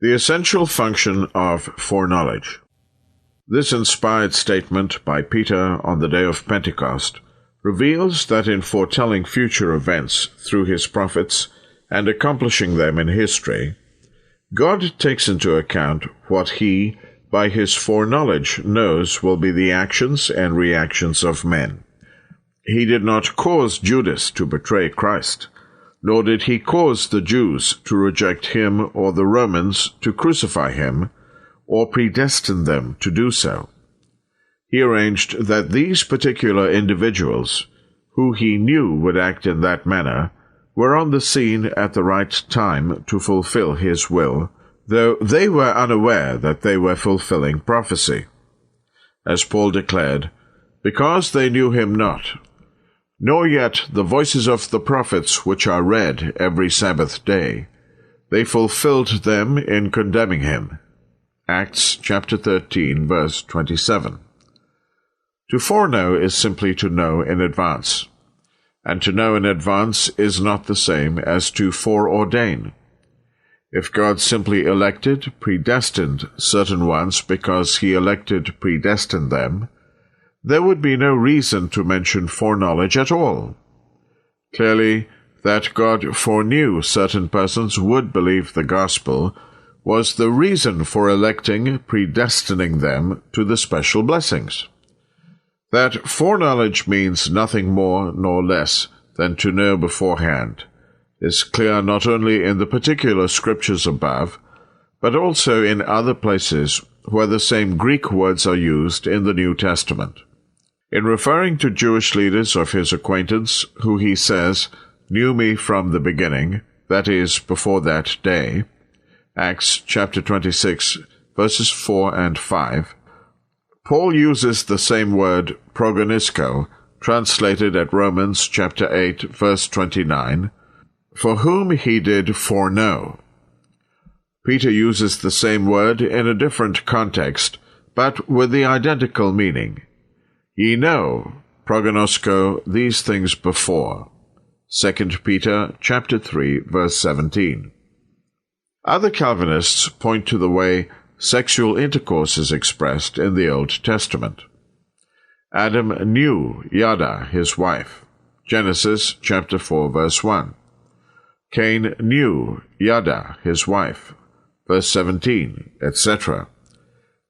The essential function of foreknowledge. This inspired statement by Peter on the day of Pentecost reveals that in foretelling future events through his prophets and accomplishing them in history, God takes into account what he, by his foreknowledge, knows will be the actions and reactions of men. He did not cause Judas to betray Christ, nor did he cause the Jews to reject him or the Romans to crucify him, or predestine them to do so. He arranged that these particular individuals, who he knew would act in that manner, were on the scene at the right time to fulfill his will, though they were unaware that they were fulfilling prophecy. As Paul declared, "Because they knew him not, nor yet the voices of the prophets which are read every Sabbath day, they fulfilled them in condemning him." Acts chapter 13, verse 27. To foreknow is simply to know in advance, and to know in advance is not the same as to foreordain. If God simply elected, predestined certain ones because he elected, predestined them, there would be no reason to mention foreknowledge at all. Clearly, that God foreknew certain persons would believe the gospel was the reason for electing, predestining them to the special blessings. That foreknowledge means nothing more nor less than to know beforehand is clear not only in the particular scriptures above, but also in other places where the same Greek words are used in the New Testament. In referring to Jewish leaders of his acquaintance, who he says, "knew me from the beginning," that is, before that day, Acts chapter 26, verses 4 and 5, Paul uses the same word, progonisko, translated at Romans chapter 8, verse 29, "for whom he did foreknow." Peter uses the same word in a different context, but with the identical meaning. "Ye know," prognosko, "these things before." 2 Peter chapter 3, verse 17. Other Calvinists point to the way sexual intercourse is expressed in the Old Testament. Adam knew Yada, his wife. Genesis chapter 4, verse 1. Cain knew Yada, his wife. Verse 17, etc.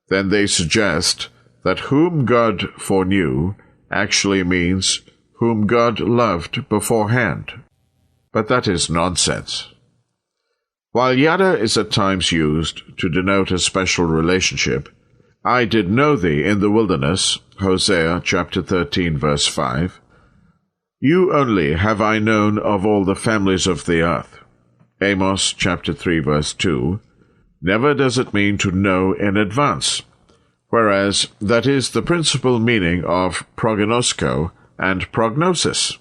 Then they suggest that whom God foreknew actually means whom God loved beforehand. But that is nonsense. While yada is at times used to denote a special relationship, "I did know thee in the wilderness," Hosea chapter 13, verse 5, "You only have I known of all the families of the earth," Amos chapter 3, verse 2, never does it mean to know in advance, whereas that is the principal meaning of prognosko and prognosis.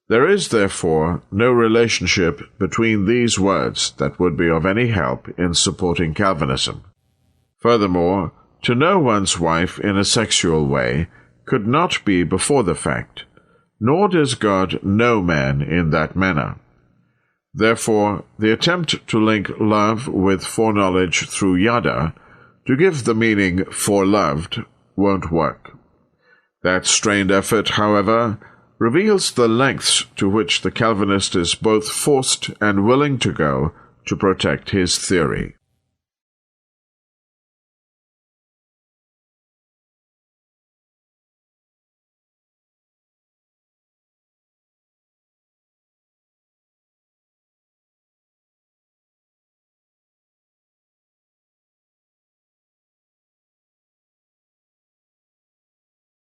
There is, therefore, no relationship between these words that would be of any help in supporting Calvinism. Furthermore, to know one's wife in a sexual way could not be before the fact, nor does God know man in that manner. Therefore, the attempt to link love with foreknowledge through yada, to give the meaning foreloved, won't work. That strained effort, however, reveals the lengths to which the Calvinist is both forced and willing to go to protect his theory.